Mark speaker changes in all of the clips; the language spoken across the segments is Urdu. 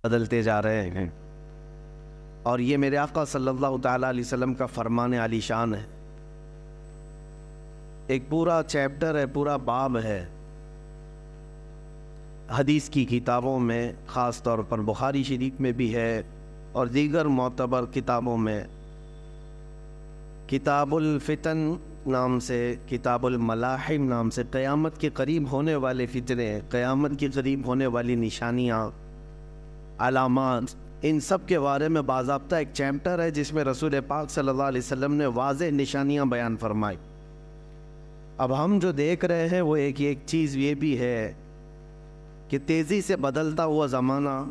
Speaker 1: بدلتے جا رہے ہیں، اور یہ میرے آقا صلی اللہ تعالیٰ علیہ وسلم کا فرمان عالی شان ہے۔ ایک پورا چیپٹر ہے، پورا باب ہے حدیث کی کتابوں میں، خاص طور پر بخاری شریف میں بھی ہے اور دیگر معتبر کتابوں میں۔ کتاب الفتن نام سے، کتاب الملاحم نام سے، قیامت کے قریب ہونے والے فتنے، قیامت کے قریب ہونے والی نشانیاں، علامات، ان سب کے بارے میں باضابطہ ایک چیپٹر ہے جس میں رسول پاک صلی اللہ علیہ وسلم نے واضح نشانیاں بیان فرمائی۔ اب ہم جو دیکھ رہے ہیں وہ ایک چیز یہ بھی ہے کہ تیزی سے بدلتا ہوا زمانہ،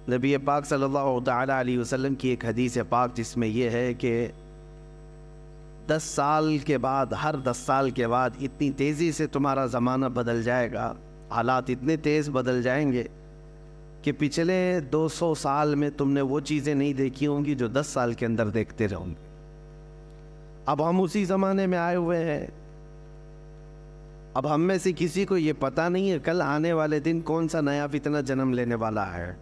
Speaker 1: نبی پاک صلی اللہ تعالیٰ علیہ وسلم کی ایک حدیث پاک جس میں یہ ہے کہ 10 سال کے بعد، ہر 10 سال کے بعد اتنی تیزی سے تمہارا زمانہ بدل جائے گا، حالات اتنے تیز بدل جائیں گے کہ پچھلے 200 سال میں تم نے وہ چیزیں نہیں دیکھی ہوں گی جو 10 سال کے اندر دیکھتے رہو گے۔ اب ہم اسی زمانے میں آئے ہوئے ہیں۔ اب ہم میں سے کسی کو یہ پتہ نہیں ہے کل آنے والے دن کون سا نیا فتنہ جنم لینے والا ہے۔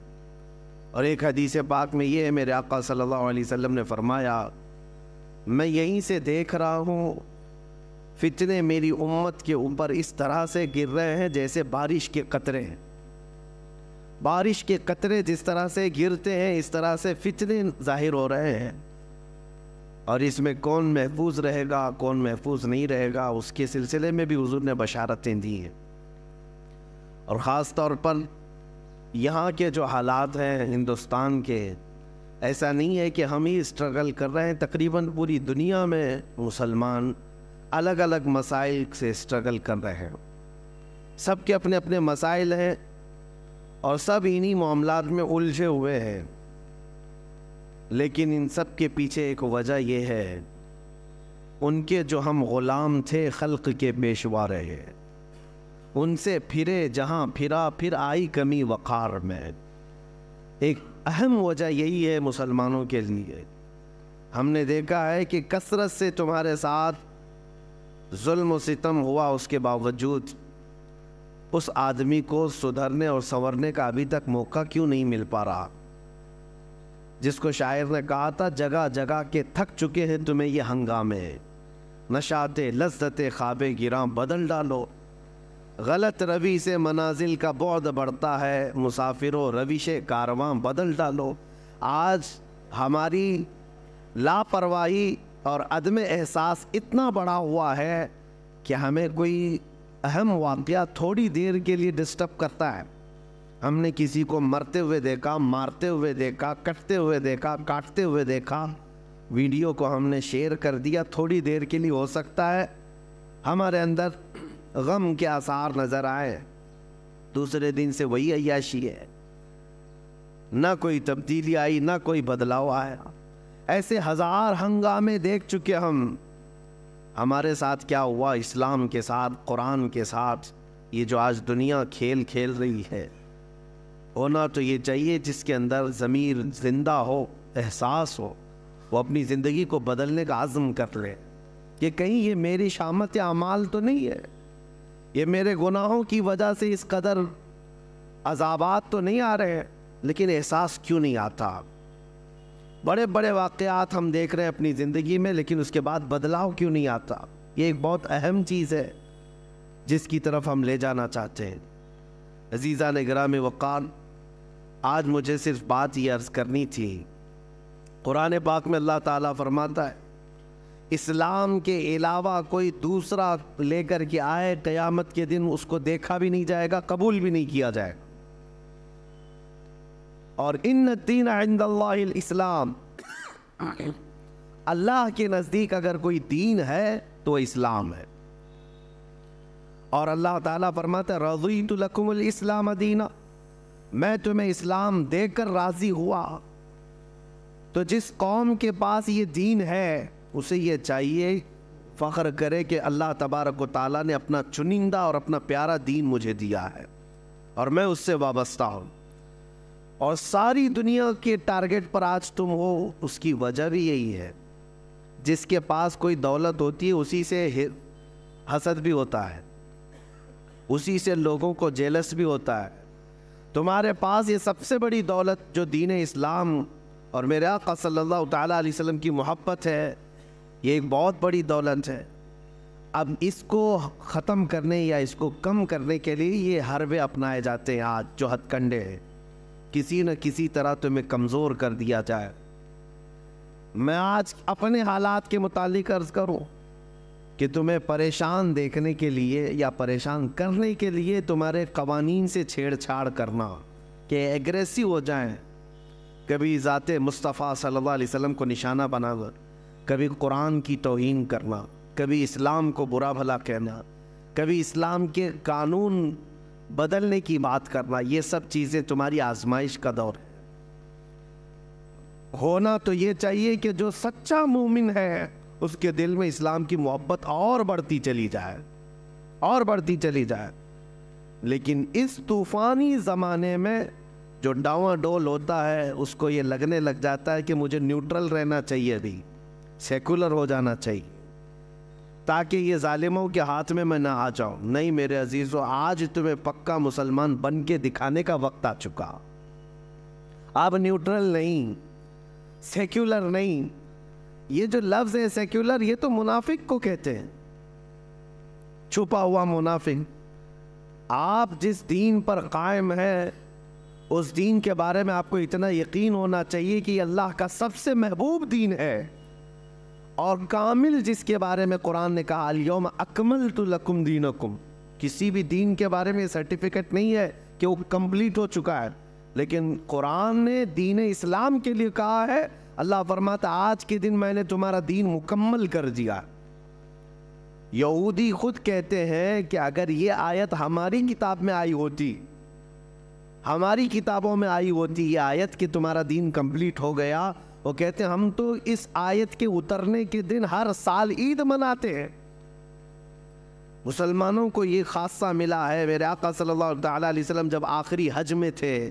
Speaker 1: اور ایک حدیث پاک میں یہ ہے، میرے آقا صلی اللہ علیہ وسلم نے فرمایا، میں یہیں سے دیکھ رہا ہوں فتنے میری امت کے اوپر اس طرح سے گر رہے ہیں جیسے بارش کے قطرے ہیں۔ بارش کے قطرے جس طرح سے گرتے ہیں اس طرح سے فتنے ظاہر ہو رہے ہیں، اور اس میں کون محفوظ رہے گا کون محفوظ نہیں رہے گا اس کے سلسلے میں بھی حضور نے بشارتیں دی ہیں۔ اور خاص طور پر یہاں کے جو حالات ہیں ہندوستان کے، ایسا نہیں ہے کہ ہم ہی اسٹرگل کر رہے ہیں، تقریباً پوری دنیا میں مسلمان الگ الگ مسائل سے اسٹرگل کر رہے ہیں، سب کے اپنے اپنے مسائل ہیں اور سب انہی معاملات میں الجھے ہوئے ہیں، لیکن ان سب کے پیچھے ایک وجہ یہ ہے، ان کے جو ہم غلام تھے خلق کے پیشوا رہے، ان سے پھرے جہاں پھرا پھر آئی کمی وقار میں۔ ایک اہم وجہ یہی ہے مسلمانوں کے لیے۔ ہم نے دیکھا ہے کہ کثرت سے تمہارے ساتھ ظلم و ستم ہوا، اس کے باوجود اس آدمی کو سدھرنے اور سنورنے کا ابھی تک موقع کیوں نہیں مل پا رہا؟ جس کو شاعر نے کہا تھا، جگہ جگہ کے تھک چکے ہیں تمہیں یہ ہنگامے، نشاط لذت خواب گراں بدل ڈالو، غلط روی سے منازل کا بعد بڑھتا ہے، مسافروں روش کارواں بدل ڈالو۔ آج ہماری لاپرواہی اور عدم احساس اتنا بڑا ہوا ہے کہ ہمیں کوئی اہم واقعہ تھوڑی دیر کے لیے ڈسٹرب کرتا ہے۔ ہم نے کسی کو مرتے ہوئے دیکھا، مارتے ہوئے دیکھا، کٹتے ہوئے دیکھا، کاٹتے ہوئے دیکھا، ویڈیو کو ہم نے شیئر کر دیا، تھوڑی دیر کے لیے ہو سکتا ہے ہمارے اندر غم کے آثار نظر آئے، دوسرے دن سے وہی عیاشی ہے، نہ کوئی تبدیلی آئی، نہ کوئی بدلاؤ آیا۔ ایسے ہزار ہنگامے دیکھ چکے ہم۔ ہمارے ساتھ کیا ہوا اسلام کے ساتھ، قرآن کے ساتھ؟ یہ جو آج دنیا کھیل کھیل رہی ہے، ہونا تو یہ چاہیے جس کے اندر ضمیر زندہ ہو، احساس ہو، وہ اپنی زندگی کو بدلنے کا عزم کر لے کہ کہیں یہ میری شامت اعمال تو نہیں ہے، یہ میرے گناہوں کی وجہ سے اس قدر عذابات تو نہیں آ رہے ہیں، لیکن احساس کیوں نہیں آتا؟ بڑے بڑے واقعات ہم دیکھ رہے ہیں اپنی زندگی میں، لیکن اس کے بعد بدلاؤ کیوں نہیں آتا؟ یہ ایک بہت اہم چیز ہے جس کی طرف ہم لے جانا چاہتے ہیں۔ عزیزان گرامی وقار، آج مجھے صرف بات یہ عرض کرنی تھی۔ قرآن پاک میں اللہ تعالیٰ فرماتا ہے، اسلام کے علاوہ کوئی دوسرا لے کر کے آئے، قیامت کے دن اس کو دیکھا بھی نہیں جائے گا، قبول بھی نہیں کیا جائے گا۔ اور ان الدین عند اللہ الاسلام، اللہ کے نزدیک اگر کوئی دین ہے تو اسلام ہے۔ اور اللہ تعالیٰ فرماتا ہے، رضیت لکم الاسلام دینا، میں تمہیں اسلام دے کر راضی ہوا۔ تو جس قوم کے پاس یہ دین ہے اسے یہ چاہیے فخر کرے کہ اللہ تبارک و تعالیٰ نے اپنا چنندہ اور اپنا پیارا دین مجھے دیا ہے اور میں اس سے وابستہ ہوں۔ اور ساری دنیا کے ٹارگٹ پر آج تم ہو، اس کی وجہ بھی یہی ہے۔ جس کے پاس کوئی دولت ہوتی ہے اسی سے حسد بھی ہوتا ہے، اسی سے لوگوں کو جیلس بھی ہوتا ہے۔ تمہارے پاس یہ سب سے بڑی دولت جو دین اسلام اور میرے آقا صلی اللہ تعالیٰ علیہ وسلم کی محبت ہے، یہ ایک بہت بڑی دولت ہے۔ اب اس کو ختم کرنے یا اس کو کم کرنے کے لیے یہ حربے اپنائے جاتے ہیں آج، جو ہتھ کنڈے ہیں، کسی نہ کسی طرح تمہیں کمزور کر دیا جائے۔ میں آج اپنے حالات کے متعلق عرض کروں کہ تمہیں پریشان دیکھنے کے لیے یا پریشان کرنے کے لیے تمہارے قوانین سے چھیڑ چھاڑ کرنا کہ ایگریسو ہو جائیں، کبھی ذات مصطفیٰ صلی اللہ علیہ وسلم کو نشانہ بنا کر، کبھی قرآن کی توہین کرنا، کبھی اسلام کو برا بھلا کہنا، کبھی اسلام کے قانون بدلنے کی بات کرنا، یہ سب چیزیں تمہاری آزمائش کا دور ہے۔ ہونا تو یہ چاہیے کہ جو سچا مومن ہے اس کے دل میں اسلام کی محبت اور بڑھتی چلی جائے، اور بڑھتی چلی جائے۔ لیکن اس طوفانی زمانے میں جو ڈاواں ڈول ہوتا ہے اس کو یہ لگنے لگ جاتا ہے کہ مجھے نیوٹرل رہنا چاہیے، بھی سیکولر ہو جانا چاہیے تاکہ یہ ظالموں کے ہاتھ میں نہ آ جاؤں۔ نہیں میرے عزیزو، آج تمہیں پکا مسلمان بن کے دکھانے کا وقت آ چکا۔ اب نیوٹرل نہیں، سیکولر نہیں، یہ جو لفظ ہے سیکولر، یہ تو منافق کو کہتے ہیں، چھپا ہوا منافق۔ آپ جس دین پر قائم ہے اس دین کے بارے میں آپ کو اتنا یقین ہونا چاہیے کہ یہ اللہ کا سب سے محبوب دین ہے، اور کامل جس کے بارے میں قرآن نے کہا الیوم اکملت لکم دینکم۔ کسی بھی دین کے بارے میں سرٹیفکیٹ نہیں ہے کہ وہ کمپلیٹ ہو چکا ہے، لیکن قرآن نے دین اسلام کے لیے کہا ہے، اللہ فرماتا آج کے دن میں نے تمہارا دین مکمل کر دیا۔ یہودی خود کہتے ہیں کہ اگر یہ آیت ہماری کتاب میں آئی ہوتی، ہماری کتابوں میں آئی ہوتی یہ آیت کہ تمہارا دین کمپلیٹ ہو گیا، وہ کہتے ہیں ہم تو اس آیت کے اترنے کے دن ہر سال عید مناتے ہیں۔ مسلمانوں کو یہ خاصہ ملا ہے، میرے آقا صلی اللہ تعالیٰ علیہ وسلم جب آخری حج میں تھے،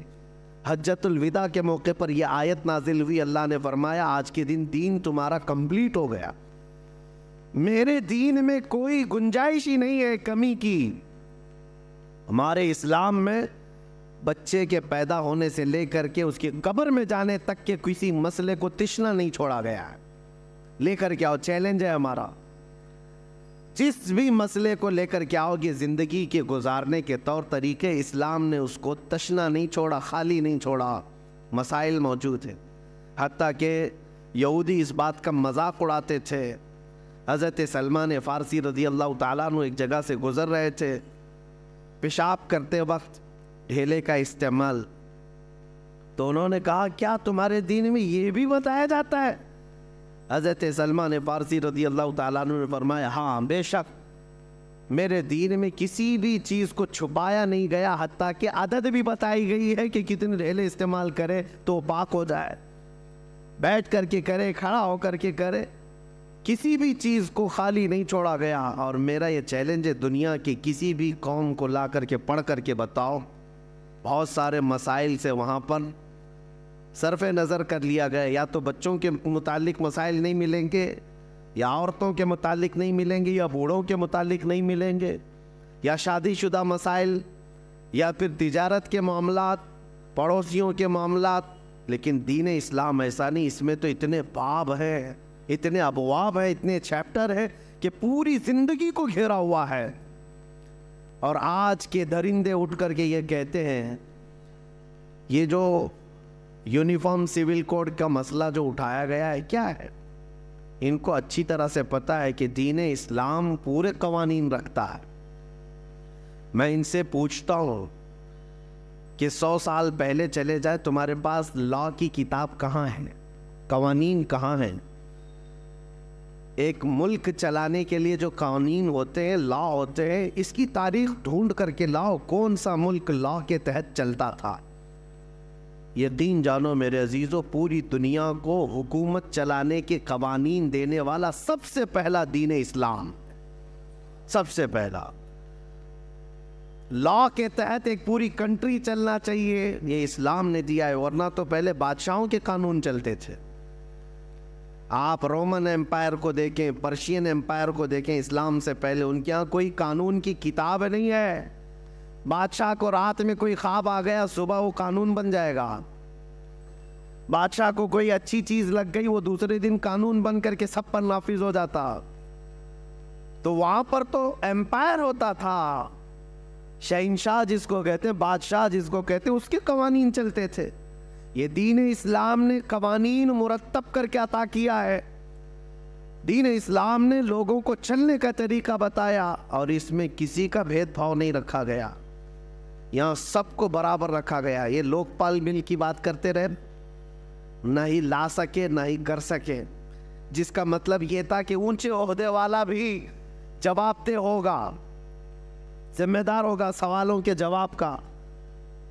Speaker 1: حجۃ الوداع کے موقع پر یہ آیت نازل ہوئی، اللہ نے فرمایا آج کے دن دین تمہارا کمپلیٹ ہو گیا، میرے دین میں کوئی گنجائش ہی نہیں ہے کمی کی۔ ہمارے اسلام میں بچے کے پیدا ہونے سے لے کر کے اس کے قبر میں جانے تک کے کسی مسئلے کو تشنا نہیں چھوڑا گیا ہے۔ لے کر کے آؤ، چیلنج ہے ہمارا، جس بھی مسئلے کو لے کر کے آؤ گے زندگی کے گزارنے کے طور طریقے، اسلام نے اس کو تشنا نہیں چھوڑا، خالی نہیں چھوڑا، مسائل موجود ہیں۔ حتیٰ کہ یہودی اس بات کا مذاق اڑاتے تھے۔ حضرت سلمان فارسی رضی اللہ تعالیٰ عنہ ایک جگہ سے گزر رہے تھے، پیشاب کرتے وقت ڈھیلے کا استعمال، تو انہوں نے کہا کیا تمہارے دین میں یہ بھی بتایا جاتا ہے؟ حضرت سلمان فارسی رضی اللہ تعالیٰ عنہ نے فرمایا ہاں بے شک، میرے دین میں کسی بھی چیز کو چھپایا نہیں گیا، حتیٰ کہ عدد بھی بتائی گئی ہے کہ کتنے ڈھیلے استعمال کرے تو پاک ہو جائے، بیٹھ کر کے کرے، کھڑا ہو کر کے کرے، کسی بھی چیز کو خالی نہیں چھوڑا گیا۔ اور میرا یہ چیلنج ہے، دنیا کی کسی بھی قوم کو لا کر کے پڑھ کر کے بتاؤ، بہت سارے مسائل سے وہاں پر صرف نظر کر لیا گیا، یا تو بچوں کے متعلق مسائل نہیں ملیں گے، یا عورتوں کے متعلق نہیں ملیں گے، یا بوڑھوں کے متعلق نہیں ملیں گے، یا شادی شدہ مسائل، یا پھر تجارت کے معاملات، پڑوسیوں کے معاملات۔ لیکن دین اسلام ایسا نہیں، اس میں تو اتنے باب ہیں، اتنے ابواب ہیں، اتنے چیپٹر ہیں کہ پوری زندگی کو گھیرا ہوا ہے۔ اور آج کے درندے اٹھ کر کے یہ کہتے ہیں، یہ جو یونیفارم سول کوڈ کا مسئلہ جو اٹھایا گیا ہے کیا ہے؟ ان کو اچھی طرح سے پتا ہے کہ دین اسلام پورے قوانین رکھتا ہے۔ میں ان سے پوچھتا ہوں کہ 100 سال پہلے چلے جائے، تمہارے پاس لا کی کتاب کہاں ہے؟ قوانین کہاں ہیں؟ ایک ملک چلانے کے لیے جو قوانین ہوتے ہیں، لا ہوتے ہیں، اس کی تاریخ ڈھونڈ کر کے لاؤ، کون سا ملک لا کے تحت چلتا تھا۔ یقین جانو میرے عزیزو، پوری دنیا کو حکومت چلانے کے قوانین دینے والا سب سے پہلا دین اسلام، سب سے پہلا لا کے تحت ایک پوری کنٹری چلنا چاہیے، یہ اسلام نے دیا ہے، ورنہ تو پہلے بادشاہوں کے قانون چلتے تھے۔ آپ رومن امپائر کو دیکھیں، پرشین امپائر کو دیکھیں، اسلام سے پہلے ان کے ہاں کوئی قانون کی کتاب نہیں ہے، بادشاہ کو رات میں کوئی خواب آ گیا، صبح وہ قانون بن جائے گا. بادشاہ کو کوئی اچھی چیز لگ گئی، وہ دوسرے دن قانون بن کر کے سب پر نافذ ہو جاتا. تو وہاں پر تو ایمپائر ہوتا تھا، شہنشاہ جس کو کہتے ہیں، بادشاہ جس کو کہتے ہیں، اس کے قوانین چلتے تھے. یہ دین اسلام نے قوانین مرتب کر کے عطا کیا ہے. دین اسلام نے لوگوں کو چلنے کا طریقہ بتایا، اور اس میں کسی کا بھید بھاؤ نہیں رکھا گیا. یہاں سب کو برابر رکھا گیا. یہ لوک پال بل کی بات کرتے رہے، نہ ہی لا سکے نہ ہی کر سکے، جس کا مطلب یہ تھا کہ اونچے عہدے والا بھی جواب دہ ہوگا، ذمہ دار ہوگا سوالوں کے جواب کا،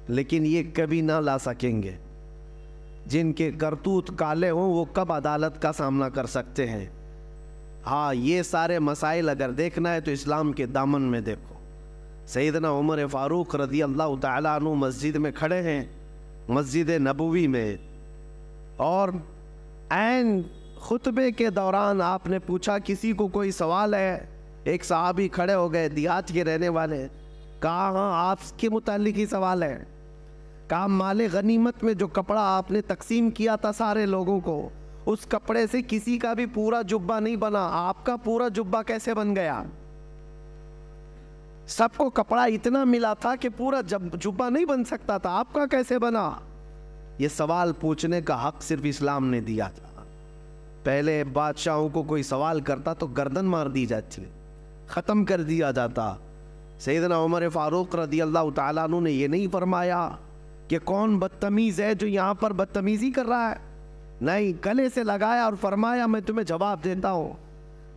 Speaker 1: لیکن یہ کبھی نہ لا سکیں گے. جن کے کرتوت کالے ہوں وہ کب عدالت کا سامنا کر سکتے ہیں؟ ہاں، یہ سارے مسائل اگر دیکھنا ہے تو اسلام کے دامن میں دیکھو. سیدنا عمر فاروق رضی اللہ تعالیٰ عنہ مسجد میں کھڑے ہیں، مسجد نبوی میں، اور عین خطبے کے دوران آپ نے پوچھا کسی کو کوئی سوال ہے؟ ایک صحابی کھڑے ہو گئے، دیہات کے رہنے والے. کہا ہاں، آپ کے متعلق ہی سوال ہے. کہا مال غنیمت میں جو کپڑا آپ نے تقسیم کیا تھا سارے لوگوں کو، اس کپڑے سے کسی کا بھی پورا جبہ نہیں بنا، آپ کا پورا جبہ کیسے بن گیا؟ سب کو کپڑا اتنا ملا تھا کہ پورا جبہ نہیں بن سکتا تھا، آپ کا کیسے بنا؟ یہ سوال پوچھنے کا حق صرف اسلام نے دیا تھا. پہلے بادشاہوں کو کوئی سوال کرتا تو گردن مار دی جاتی، ختم کر دیا جاتا. سیدنا عمر فاروق رضی اللہ تعالیٰ عنہ نے یہ نہیں فرمایا کہ کون بدتمیز ہے جو یہاں پر بدتمیزی کر رہا ہے. نہیں، گلے سے لگایا اور فرمایا میں تمہیں جواب دیتا ہوں.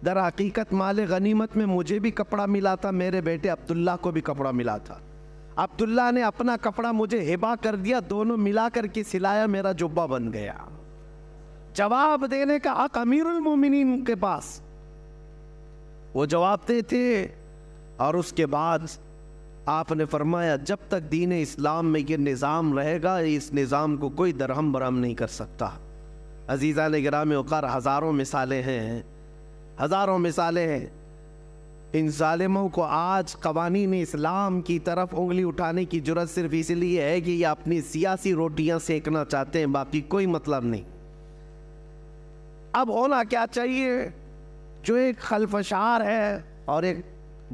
Speaker 1: در حقیقت مال غنیمت میں مجھے بھی کپڑا ملا تھا، میرے بیٹے عبداللہ کو بھی کپڑا ملا تھا. عبداللہ نے اپنا کپڑا مجھے ہبا کر دیا، دونوں ملا کر کے سلایا، میرا جبہ بن گیا. جواب دینے کا حق امیر المومنین کے پاس. وہ جواب دیتے. اور اس کے بعد آپ نے فرمایا جب تک دین اسلام میں یہ نظام رہے گا، اس نظام کو کوئی درہم برہم نہیں کر سکتا. عزیزان گرامی وقار، ہزاروں مثالیں ہیں، ہزاروں مثالیں ہیں. ان ظالموں کو آج قوانین اسلام کی طرف انگلی اٹھانے کی جرت صرف اس لیے ہے کہ یہ اپنی سیاسی روٹیاں سینکنا چاہتے ہیں، باقی کوئی مطلب نہیں. اب ہونا کیا چاہیے؟ جو ایک خلفشار ہے اور ایک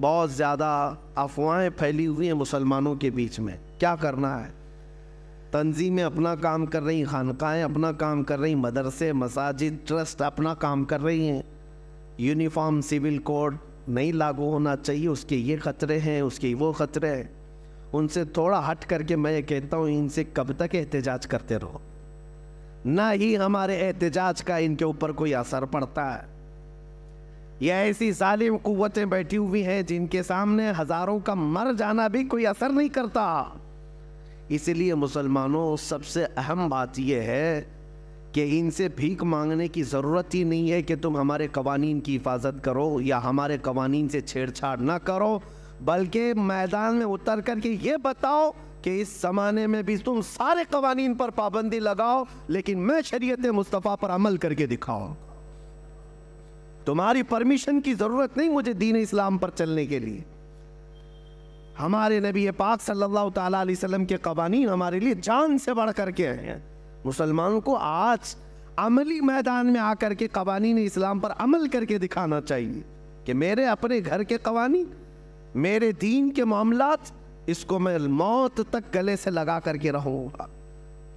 Speaker 1: بہت زیادہ افواہیں پھیلی ہوئی ہیں مسلمانوں کے بیچ میں، کیا کرنا ہے؟ تنظیمیں اپنا کام کر رہی ہیں، خانقاہیں اپنا کام کر رہی ہیں، مدرسے، مساجد، ٹرسٹ اپنا کام کر رہی ہیں. یونیفارم سول کوڈ نہیں لاگو ہونا چاہیے، اس کے یہ خطرے ہیں، اس کے وہ خطرے ہیں. ان سے تھوڑا ہٹ کر کے میں یہ کہتا ہوں، ان سے کب تک احتجاج کرتے رہو؟ نہ ہی ہمارے احتجاج کا ان کے اوپر کوئی اثر پڑتا ہے. یہ ایسی ظالم قوتیں بیٹھی ہوئی ہیں جن کے سامنے ہزاروں کا مر جانا بھی کوئی اثر نہیں کرتا. اس لیے مسلمانوں، سب سے اہم بات یہ ہے کہ ان سے بھیک مانگنے کی ضرورت ہی نہیں ہے کہ تم ہمارے قوانین کی حفاظت کرو یا ہمارے قوانین سے چھیڑ چھاڑ نہ کرو، بلکہ میدان میں اتر کر کے یہ بتاؤ کہ اس زمانے میں بھی تم سارے قوانین پر پابندی لگاؤ، لیکن میں شریعت مصطفیٰ پر عمل کر کے دکھاؤ. تمہاری پرمیشن کی ضرورت نہیں مجھے دین اسلام پر چلنے کے لیے. ہمارے نبی پاک صلی اللہ تعالیٰ علیہ وسلم کے قوانین ہمارے لیے جان سے بڑھ کر کے ہیں. مسلمانوں کو آج عملی میدان میں آ کر کے قوانین اسلام پر عمل کر کے دکھانا چاہیے کہ میرے اپنے گھر کے قوانین، میرے دین کے معاملات، اس کو میں موت تک گلے سے لگا کر کے رہوں گا.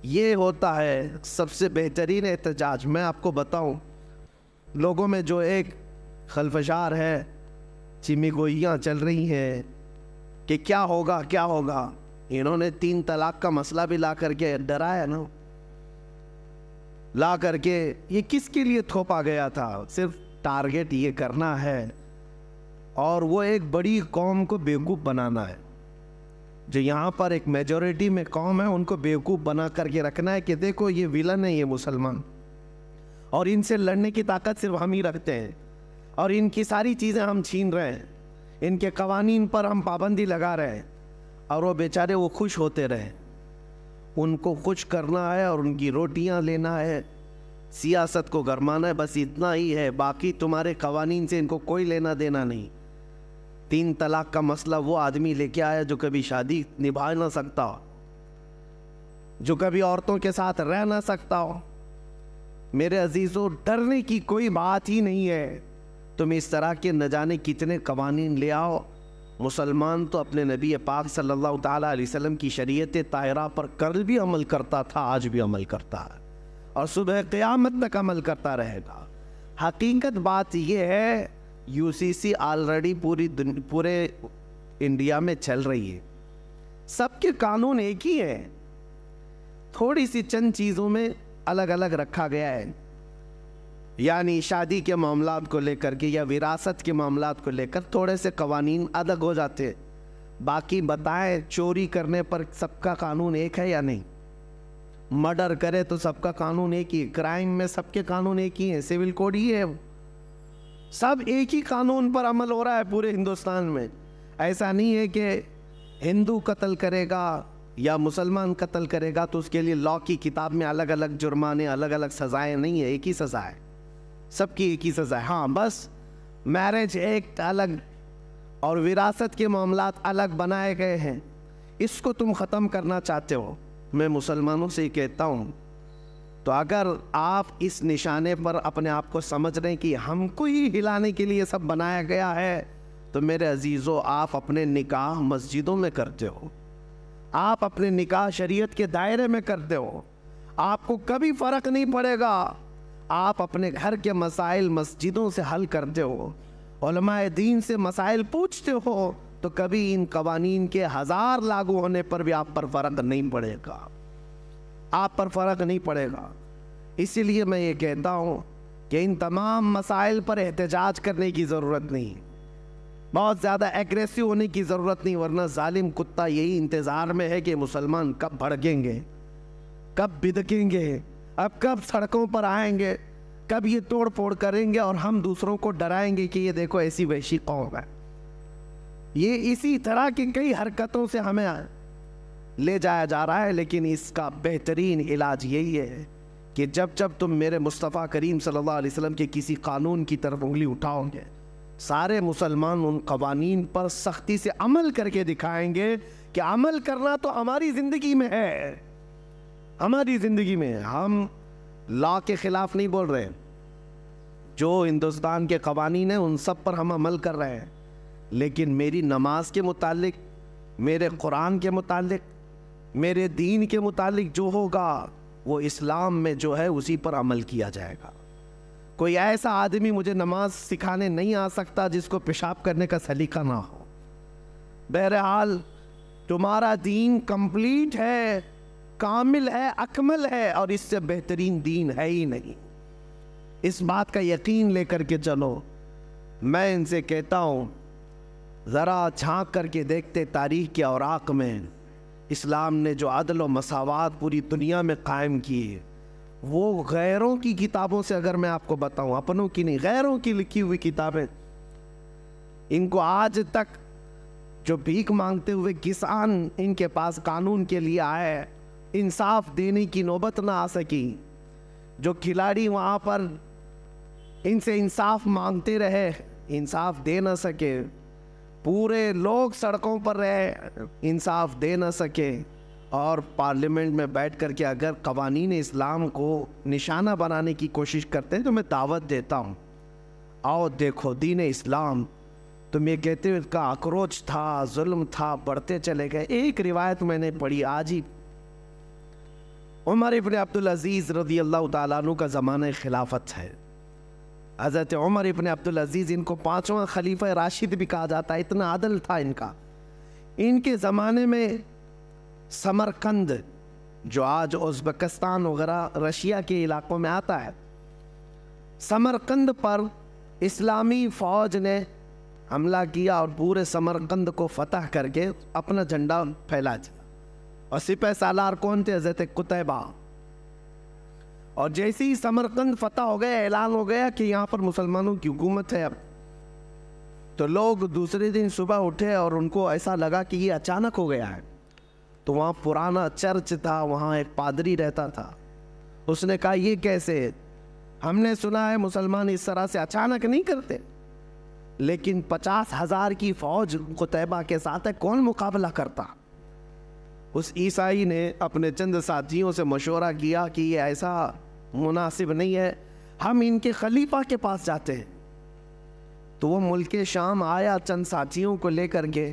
Speaker 1: یہ ہوتا ہے سب سے بہترین احتجاج. میں آپ کو بتاؤں، لوگوں میں جو ایک خلفشار ہے، چمی گوئیاں چل رہی ہیں کہ کیا ہوگا کیا ہوگا. انہوں نے 3 طلاق کا مسئلہ بھی لا کر کے ڈرایا نا، لا کر کے. یہ کس کے لیے تھوپا گیا تھا؟ صرف ٹارگٹ یہ کرنا ہے اور وہ ایک بڑی قوم کو بیوقوف بنانا ہے. جو یہاں پر ایک میجورٹی میں قوم ہے، ان کو بیوقوف بنا کر کے رکھنا ہے کہ دیکھو یہ ویلن ہے، یہ مسلمان، اور ان سے لڑنے کی طاقت صرف ہم ہی رکھتے ہیں، اور ان کی ساری چیزیں ہم چھین رہے ہیں، ان کے قوانین پر ہم پابندی لگا رہے ہیں، اور وہ بیچارے وہ خوش ہوتے رہے. ان کو خوش کرنا ہے اور ان کی روٹیاں لینا ہے، سیاست کو گرمانا ہے، بس اتنا ہی ہے. باقی تمہارے قوانین سے ان کو کوئی لینا دینا نہیں. 3 طلاق کا مسئلہ وہ آدمی لے کے آیا جو کبھی شادی نبھا نہ سکتا ہو، جو کبھی عورتوں کے ساتھ رہ نہ سکتا ہو۔ میرے عزیزوں، ڈرنے کی کوئی بات ہی نہیں ہے۔ تم اس طرح کے نہ جانے کتنے قوانین لے آؤ، مسلمان تو اپنے نبی پاک صلی اللہ تعالیٰ علیہ وسلم کی شریعت طاہرہ پر کل بھی عمل کرتا تھا، آج بھی عمل کرتا ہے، اور صبح قیامت تک عمل کرتا رہے گا۔ حقیقت بات یہ ہے، یو سی سی آلریڈی پورے انڈیا میں چل رہی ہے، سب کے قانون ایک ہی ہیں، تھوڑی سی چند چیزوں میں الگ الگ رکھا گیا ہے، یعنی شادی کے معاملات کو لے کر کے یا وراثت کے معاملات کو لے کر تھوڑے سے قوانین الگ ہو جاتے ہیں۔ باقی بتائیں، چوری کرنے پر سب کا قانون ایک ہے یا نہیں؟ مرڈر کرے تو سب کا قانون ایک ہی ہے، کرائم میں سب کے قانون ایک ہی ہیں، سول کوڈ ہی ہے، سب ایک ہی قانون پر عمل ہو رہا ہے پورے ہندوستان میں۔ ایسا نہیں ہے کہ ہندو قتل کرے گا یا مسلمان قتل کرے گا تو اس کے لیے لا کی کتاب میں الگ الگ جرمانے، الگ الگ سزائیں نہیں ہیں، ایک ہی سزا ہے، سب کی ایک ہی سزا ہے۔ ہاں بس میرج ایکٹ الگ اور وراثت کے معاملات الگ بنائے گئے ہیں، اس کو تم ختم کرنا چاہتے ہو، میں مسلمانوں سے یہ کہتا ہوں، تو اگر آپ اس نشانے پر اپنے آپ کو سمجھ رہے ہیں کہ ہم کو ہی ہلانے کے لیے سب بنایا گیا ہے، تو میرے عزیزو، آپ اپنے نکاح مسجدوں میں کرتے ہو، آپ اپنے نکاح شریعت کے دائرے میں کرتے ہو، آپ کو کبھی فرق نہیں پڑے گا۔ آپ اپنے گھر کے مسائل مسجدوں سے حل کرتے ہو، علماء دین سے مسائل پوچھتے ہو، تو کبھی ان قوانین کے 1000 لاگو ہونے پر بھی آپ پر فرق نہیں پڑے گا، آپ پر فرق نہیں پڑے گا۔ اسی لیے میں یہ کہتا ہوں کہ ان تمام مسائل پر احتجاج کرنے کی ضرورت نہیں، بہت زیادہ ایگریسو ہونے کی ضرورت نہیں، ورنہ ظالم کتا یہی انتظار میں ہے کہ مسلمان کب بھڑکیں گے، کب بدکیں گے، اب کب سڑکوں پر آئیں گے، کب یہ توڑ پھوڑ کریں گے اور ہم دوسروں کو ڈرائیں گے کہ یہ دیکھو ایسی وحشی قوم ہے۔ یہ اسی طرح کی کئی حرکتوں سے ہمیں لے جایا جا رہا ہے، لیکن اس کا بہترین علاج یہی ہے کہ جب جب تم میرے مصطفیٰ کریم صلی اللہ علیہ وسلم کے کسی قانون کی طرف انگلی اٹھاؤ گے، سارے مسلمان ان قوانین پر سختی سے عمل کر کے دکھائیں گے کہ عمل کرنا تو ہماری زندگی میں ہے، ہماری زندگی میں ہے۔ ہم لا کے خلاف نہیں بول رہے، جو ہندوستان کے قوانین ہیں ان سب پر ہم عمل کر رہے ہیں، لیکن میری نماز کے متعلق، میرے قرآن کے متعلق، میرے دین کے متعلق جو ہوگا وہ اسلام میں جو ہے اسی پر عمل کیا جائے گا۔ کوئی ایسا آدمی مجھے نماز سکھانے نہیں آ سکتا جس کو پیشاب کرنے کا سلیقہ نہ ہو۔ بہرحال تمہارا دین کمپلیٹ ہے، کامل ہے، اکمل ہے، اور اس سے بہترین دین ہے ہی نہیں۔ اس بات کا یقین لے کر کے چلو۔ میں ان سے کہتا ہوں، ذرا جھانک کر کے دیکھتے تاریخ کے اوراق میں اسلام نے جو عدل و مساوات پوری دنیا میں قائم کی ہے، وہ غیروں کی کتابوں سے اگر میں آپ کو بتاؤں، اپنوں کی نہیں، غیروں کی لکھی ہوئی کتابیں، ان کو آج تک جو بھیک مانگتے ہوئے کسان ان کے پاس قانون کے لیے آئے، انصاف دینے کی نوبت نہ آ سکی، جو کھلاڑی وہاں پر ان سے انصاف مانگتے رہے، انصاف دے نہ سکے، پورے لوگ سڑکوں پر رہے، انصاف دے نہ سکے، اور پارلیمنٹ میں بیٹھ کر کے اگر قوانین اسلام کو نشانہ بنانے کی کوشش کرتے ہیں تو میں دعوت دیتا ہوں، آؤ دیکھو دین اسلام۔ تم یہ کہتے ہو اس کا اکروچ تھا، ظلم تھا، بڑھتے چلے گئے۔ ایک روایت میں نے پڑھی آج ہی، عمر ابن عبدالعزیز رضی اللہ تعالیٰ عنہ کا زمانہ خلافت ہے۔ حضرت عمر ابن عبدالعزیز، ان کو 5واں خلیفہ راشد بھی کہا جاتا ہے، اتنا عدل تھا ان کا۔ ان کے زمانے میں سمرقند، جو آج ازبکستان وغیرہ رشیا کے علاقوں میں آتا ہے، سمرقند پر اسلامی فوج نے حملہ کیا اور پورے سمرقند کو فتح کر کے اپنا جھنڈا پھیلا دیا، اور سپہ سالار کون تھے؟ حضرت قتیبہ۔ اور جیسے ہی سمرقند فتح ہو گیا، اعلان ہو گیا کہ یہاں پر مسلمانوں کی حکومت ہے اب، تو لوگ دوسرے دن صبح اٹھے اور ان کو ایسا لگا کہ یہ اچانک ہو گیا ہے۔ تو وہاں پرانا چرچ تھا، وہاں ایک پادری رہتا تھا، اس نے کہا یہ کیسے؟ ہم نے سنا ہے مسلمان اس طرح سے اچانک نہیں کرتے، لیکن 50,000 کی فوج قتیبہ کے ساتھ ہے، کون مقابلہ کرتا؟ اس عیسائی نے اپنے چند ساتھیوں سے مشورہ کیا کہ یہ ایسا مناسب نہیں ہے، ہم ان کے خلیفہ کے پاس جاتے ہیں۔ تو وہ ملک شام آیا چند ساتھیوں کو لے کر کے۔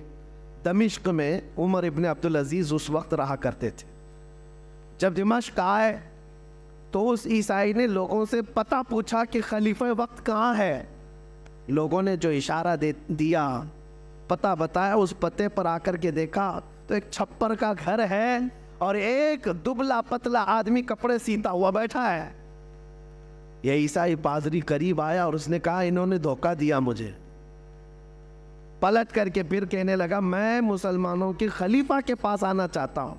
Speaker 1: دمشق میں عمر ابن عبدالعزیز اس وقت رہا کرتے تھے۔ جب دمشق آئے تو اس عیسائی نے لوگوں سے پتہ پوچھا کہ خلیفہ وقت کہاں ہے۔ لوگوں نے جو اشارہ دیا، پتہ بتایا، اس پتے پر آ کر کے دیکھا تو ایک چھپر کا گھر ہے اور ایک دبلا پتلا آدمی کپڑے سیتا ہوا بیٹھا ہے۔ یہ عیسائی پادری قریب آیا اور اس نے کہا انہوں نے دھوکہ دیا مجھے۔ پلٹ کر کے پھر کہنے لگا میں مسلمانوں کے خلیفہ کے پاس آنا چاہتا ہوں۔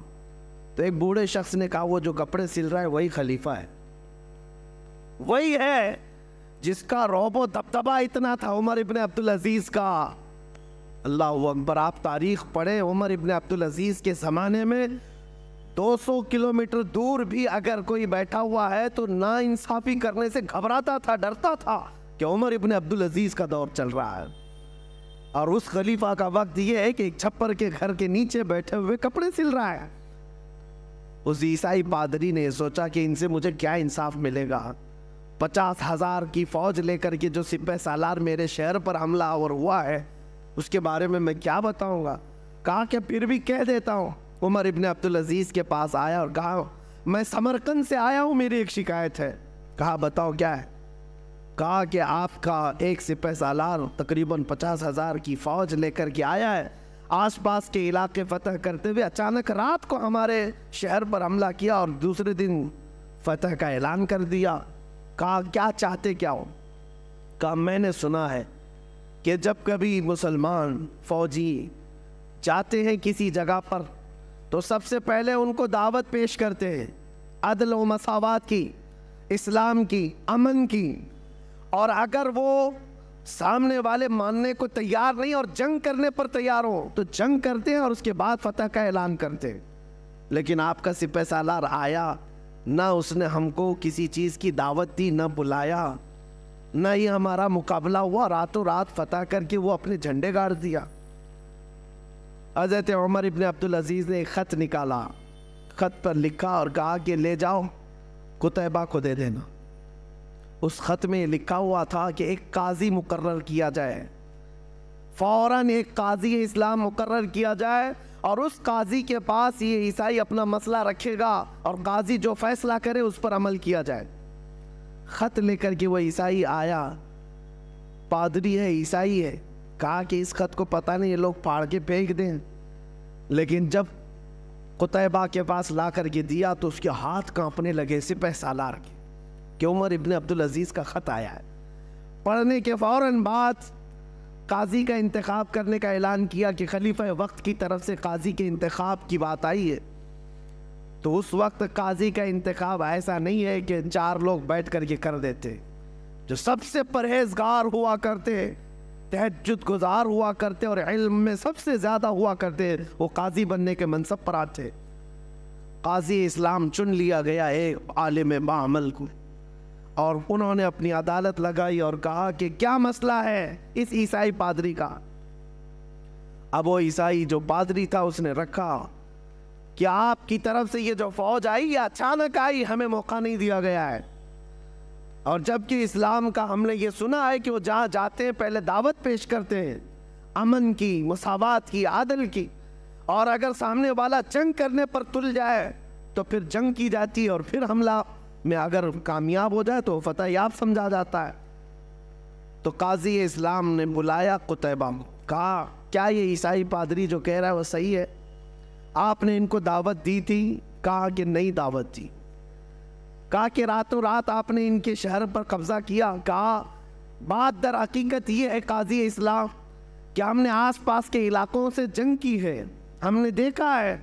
Speaker 1: تو ایک بوڑھے شخص نے کہا وہ جو کپڑے سل رہا ہے وہی خلیفہ ہے، وہی ہے جس کا رعب و دبدبہ اتنا تھا عمر ابن عبدالعزیز کا۔ اللہ اکبر، آپ تاریخ پڑھیں، عمر ابن عبدالعزیز کے زمانے میں 200 کلومیٹر دور بھی اگر کوئی بیٹھا ہوا ہے تو نا انصافی کرنے سے گھبراتا تھا، ڈرتا تھا کہ عمر ابن عبدالعزیز کا دور چل رہا ہے۔ اور اس خلیفہ کا وقت یہ ہے کہ ایک چھپر کے گھر کے نیچے بیٹھے ہوئے کپڑے سل رہا ہے۔ اس عیسائی پادری نے سوچا کہ ان سے مجھے کیا انصاف ملے گا، 50,000 کی فوج لے کر کے جو سپہ سالار میرے شہر پر حملہ آور ہوا ہے اس کے بارے میں کیا بتاؤں گا۔ کہا کہ پھر بھی کہہ دیتا ہوں۔ عمر ابن عبدالعزیز کے پاس آیا اور کہا میں سمرقند سے آیا ہوں، میری ایک شکایت ہے۔ کہا بتاؤ کیا ہے۔ کہا کہ آپ کا ایک سپہ سالار تقریباً 50,000 کی فوج لے کر کے آیا ہے، آس پاس کے علاقے فتح کرتے ہوئے اچانک رات کو ہمارے شہر پر حملہ کیا اور دوسرے دن فتح کا اعلان کر دیا۔ کہا کیا چاہتے کیا ہو؟ کہا میں نے سنا ہے کہ جب کبھی مسلمان فوجی جاتے ہیں کسی جگہ پر تو سب سے پہلے ان کو دعوت پیش کرتے ہیں عدل و مساوات کی، اسلام کی، امن کی، اور اگر وہ سامنے والے ماننے کو تیار نہیں اور جنگ کرنے پر تیار ہو تو جنگ کرتے ہیں اور اس کے بعد فتح کا اعلان کرتے ہیں۔ لیکن آپ کا سپہ سالار آیا، نہ اس نے ہم کو کسی چیز کی دعوت دی، نہ بلایا، نہ ہی ہمارا مقابلہ ہوا، راتوں رات فتح کر کے وہ اپنے جھنڈے گاڑ دیا۔ حضرت عمر ابن عبدالعزیز نے ایک خط نکالا، خط پر لکھا اور کہا کہ لے جاؤ قتیبہ کو دے دینا۔ اس خط میں لکھا ہوا تھا کہ ایک قاضی مقرر کیا جائے، فوراً ایک قاضی اسلام مقرر کیا جائے اور اس قاضی کے پاس یہ عیسائی اپنا مسئلہ رکھے گا اور قاضی جو فیصلہ کرے اس پر عمل کیا جائے۔ خط لے کر کے وہ عیسائی آیا، پادری ہے، عیسائی ہے، کہا کہ اس خط کو پتہ نہیں یہ لوگ پھاڑ کے پھینک دیں۔ لیکن جب قتیبہ کے پاس لا کر کے دیا تو اس کے ہاتھ کانپنے لگے سپہ سالار کے کہ عمر ابن عبدالعزیز کا خط آیا ہے۔ پڑھنے کے فوراً بعد قاضی کا انتخاب کرنے کا اعلان کیا کہ خلیفہ وقت کی طرف سے قاضی کے انتخاب کی بات آئی ہے۔ تو اس وقت قاضی کا انتخاب ایسا نہیں ہے کہ 4 لوگ بیٹھ کر کے کر دیتے، جو سب سے پرہیزگار ہوا کرتے، تہجد گزار ہوا کرتے اور علم میں سب سے زیادہ ہوا کرتے، وہ قاضی بننے کے منصب پر آتے۔ قاضی اسلام چن لیا گیا ایک عالم باعمل کو، اور انہوں نے اپنی عدالت لگائی اور کہا کہ کیا مسئلہ ہے اس عیسائی پادری کا۔ اب وہ عیسائی جو پادری تھا اس نے رکھا کہ آپ کی طرف سے یہ جو فوج آئی یہ اچانک آئی، ہمیں موقع نہیں دیا گیا ہے، اور جبکہ اسلام کا ہم نے یہ سنا ہے کہ وہ جہاں جاتے ہیں پہلے دعوت پیش کرتے ہیں امن کی، مساوات کی، عدل کی، اور اگر سامنے والا جنگ کرنے پر تل جائے تو پھر جنگ کی جاتی ہے اور پھر حملہ میں اگر کامیاب ہو جائے تو فتح یاب سمجھا جاتا ہے۔ تو قاضی اسلام نے بلایا قتیبہ، کہا کیا یہ عیسائی پادری جو کہہ رہا ہے وہ صحیح ہے؟ آپ نے ان کو دعوت دی تھی؟ کہا کہ نہیں دعوت دی۔ کہا کہ راتوں رات آپ نے ان کے شہر پر قبضہ کیا؟ کہا بات در حقیقت یہ ہے قاضی اسلام کہ ہم نے آس پاس کے علاقوں سے جنگ کی ہے، ہم نے دیکھا ہے،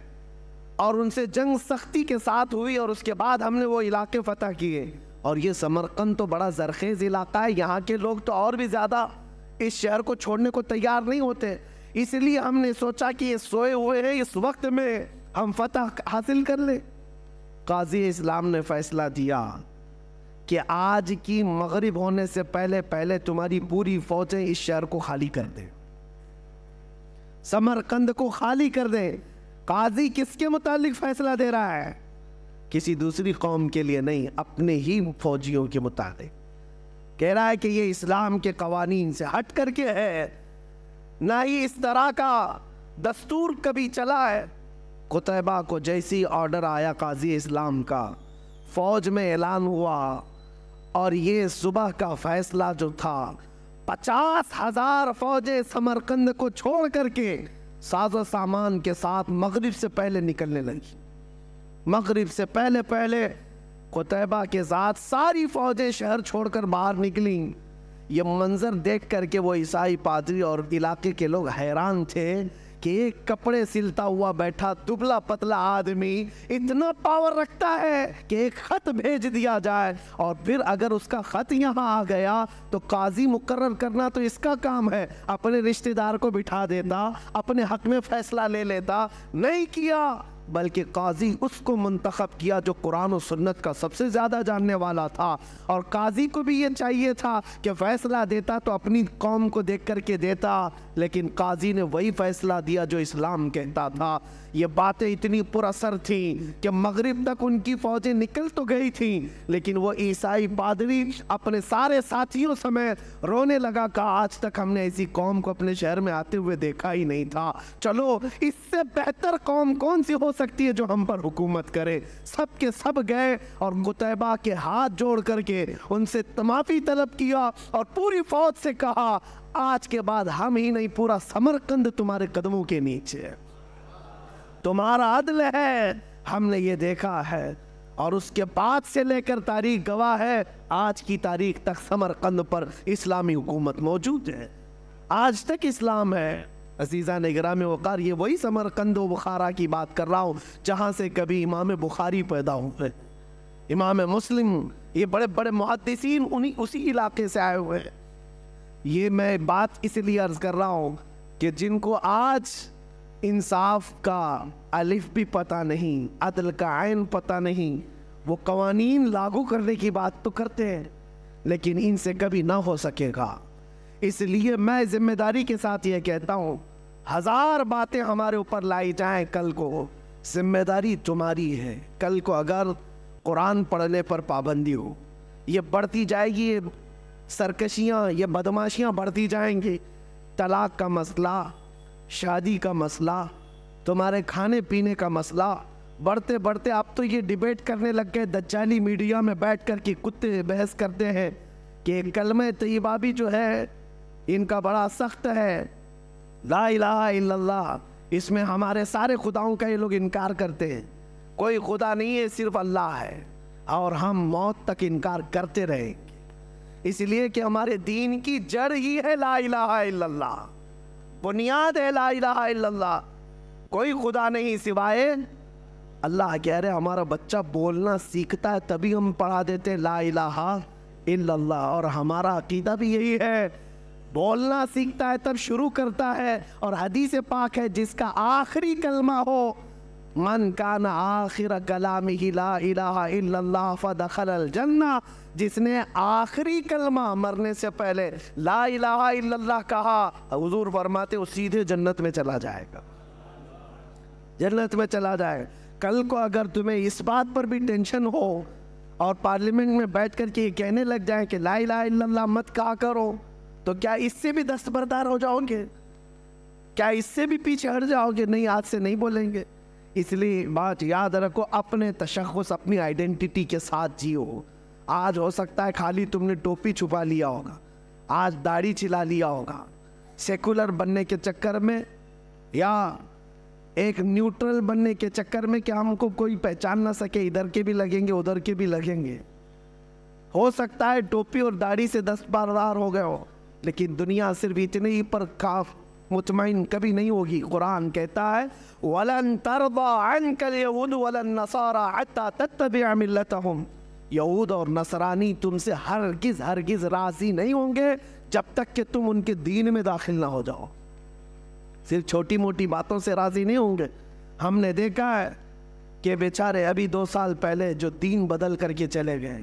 Speaker 1: اور ان سے جنگ سختی کے ساتھ ہوئی اور اس کے بعد ہم نے وہ علاقے فتح کیے، اور یہ سمرقند تو بڑا زرخیز علاقہ ہے، یہاں کے لوگ تو اور بھی زیادہ اس شہر کو چھوڑنے کو تیار نہیں ہوتے، اس لیے ہم نے سوچا کہ یہ سوئے ہوئے ہیں، اس وقت میں ہم فتح حاصل کر لیں۔ قاضی اسلام نے فیصلہ دیا کہ آج کی مغرب ہونے سے پہلے پہلے تمہاری پوری فوجیں اس شہر کو خالی کر دیں، سمرقند کو خالی کر دیں۔ قاضی کس کے متعلق فیصلہ دے رہا ہے؟ کسی دوسری قوم کے لیے نہیں، اپنے ہی فوجیوں کے متعلق کہہ رہا ہے کہ یہ اسلام کے قوانین سے ہٹ کر کے ہے، نہ ہی اس طرح کا دستور کبھی چلا ہے۔ قتیبہ کو جیسی آرڈر آیا قاضی اسلام کا، فوج میں اعلان ہوا، اور یہ صبح کا فیصلہ جو تھا 50,000 فوجیں سمرقند کو چھوڑ کر کے ساز و سامان کے ساتھ مغرب سے پہلے نکلنے لگی۔ مغرب سے پہلے پہلے قتیبہ کے ساتھ ساری فوجیں شہر چھوڑ کر باہر نکلیں۔ یہ منظر دیکھ کر کے وہ عیسائی پادری اور علاقے کے لوگ حیران تھے کہ ایک کپڑے سلتا ہوا بیٹھا دبلا پتلا آدمی اتنا پاور رکھتا ہے کہ ایک خط بھیج دیا جائے، اور پھر اگر اس کا خط یہاں آ گیا تو قاضی مقرر کرنا تو اس کا کام ہے، اپنے رشتہ دار کو بٹھا دیتا، اپنے حق میں فیصلہ لے لیتا، نہیں کیا، بلکہ قاضی اس کو منتخب کیا جو قرآن و سنت کا سب سے زیادہ جاننے والا تھا۔ اور قاضی کو بھی یہ چاہیے تھا کہ فیصلہ دیتا تو اپنی قوم کو دیکھ کر کے دیتا، لیکن قاضی نے وہی فیصلہ دیا جو اسلام کہتا تھا۔ یہ باتیں اتنی پر اثر تھیں کہ مغرب تک ان کی فوجیں نکل تو گئی تھیں، لیکن وہ عیسائی پادری اپنے سارے ساتھیوں سمیت رونے لگا کہ آج تک ہم نے ایسی قوم کو اپنے شہر میں آتے ہوئے دیکھا ہی نہیں تھا، چلو اس سے بہتر قوم کون سی ہو سکتی ہے جو ہم پر حکومت کرے۔ سب کے سب گئے اور قتیبہ کے ہاتھ جوڑ کر کے ان سے معافی طلب کیا اور پوری فوج سے کہا آج کے بعد ہم ہی نہیں، پورا سمرقند تمہارے قدموں کے نیچے، تمہارا عدل ہے، ہم نے یہ دیکھا ہے۔ اور اس کے بعد سے لے کر تاریخ گواہ ہے، آج کی تاریخ تک سمرقند پر اسلامی حکومت موجود ہے، آج تک اسلام ہے۔ عزیزان گرامی وقار، یہ وہی سمرقند و بخارا کی بات کر رہا ہوں جہاں سے کبھی امام بخاری پیدا ہوئے، امام مسلم، یہ بڑے بڑے محدثین اسی علاقے سے آئے ہوئے ہیں۔ یہ میں بات اس لیے عرض کر رہا ہوں کہ جن کو آج انصاف کا الف بھی پتہ نہیں، عدل کا عین پتہ نہیں، وہ قوانین لاگو کرنے کی بات تو کرتے ہیں لیکن ان سے کبھی نہ ہو سکے گا۔ اس لیے میں ذمہ داری کے ساتھ یہ کہتا ہوں، 1000 باتیں ہمارے اوپر لائی جائیں کل کو، ذمہ داری تمہاری ہے۔ کل کو اگر قرآن پڑھنے پر پابندی ہو، یہ بڑھتی جائے گی، یہ سرکشیاں، یہ بدماشیاں بڑھتی جائیں گی، طلاق کا مسئلہ، شادی کا مسئلہ، تمہارے کھانے پینے کا مسئلہ بڑھتے بڑھتے اب تو یہ ڈیبیٹ کرنے لگ گئے، دجالی میڈیا میں بیٹھ کر کے کتے بحث کرتے ہیں کہ کلمہ طیبہ بھی جو ہے ان کا بڑا سخت ہے، لا الہ الا اللہ، اس میں ہمارے سارے خداؤں کا یہ لوگ انکار کرتے ہیں، کوئی خدا نہیں ہے، صرف اللہ ہے، اور ہم موت تک انکار کرتے رہیں گے، اس لیے کہ ہمارے دین کی جڑ ہی ہے لا الہ الا اللہ، بنیاد ہے لا الہ الا اللہ، کوئی خدا نہیں سوائے اللہ۔ کہہ رہے ہمارا بچہ بولنا سیکھتا ہے تبھی ہم پڑھا دیتے لا الہ الا اللہ، اور ہمارا عقیدہ بھی یہی ہے، بولنا سیکھتا ہے تب شروع کرتا ہے، اور حدیث پاک ہے جس کا آخری کلمہ ہو من کان آخر کلامہ لا الہ الا اللہ فدخل الجنہ، جس نے آخری کلمہ مرنے سے پہلے لا الہ الا اللہ کہا، حضور فرماتے وہ سیدھے جنت میں چلا جائے گا، جنت میں چلا جائے۔ کل کو اگر تمہیں اس بات پر بھی ٹینشن ہو اور پارلیمنٹ میں بیٹھ کر کے یہ کہنے لگ جائیں کہ لا الہ الا اللہ مت کہا کرو، تو کیا اس سے بھی دستبردار ہو جاؤ گے؟ کیا اس سے بھی پیچھے ہٹ جاؤ گے؟ نہیں، آج سے نہیں بولیں گے۔ اس لیے بات یاد رکھو، اپنے تشخص، اپنی آئیڈینٹی کے ساتھ جیو۔ آج ہو سکتا ہے خالی تم نے ٹوپی چھپا لیا ہوگا، آج داڑھی چلا لیا ہوگا، سیکولر بننے کے چکر میں یا ایک نیوٹرل بننے کے چکر میں کہ ہم کو کوئی پہچان نہ سکے، ادھر کے بھی لگیں گے ادھر کے بھی لگیں گے۔ ہو سکتا ہے ٹوپی اور داڑھی سے دستبردار ہو گئے ہو، لیکن دنیا صرف اتنے ہی پر کاف مطمئن کبھی نہیں ہوگی۔ قرآن کہتا ہے وَلَن تَرْضَى عَنْكَ الْيَهُودُ وَلَا النَّصَارَى حَتَّى تَتَّبِعَ مِلَّتَهُمْ، یہود اور نصرانی تم سے ہرگز راضی نہیں ہوں گے جب تک کہ تم ان کے دین میں داخل نہ ہو جاؤ۔ صرف چھوٹی موٹی باتوں سے راضی نہیں ہوں گے۔ ہم نے دیکھا ہے کہ بیچارے ابھی 2 سال پہلے جو دین بدل کر کے چلے گئے،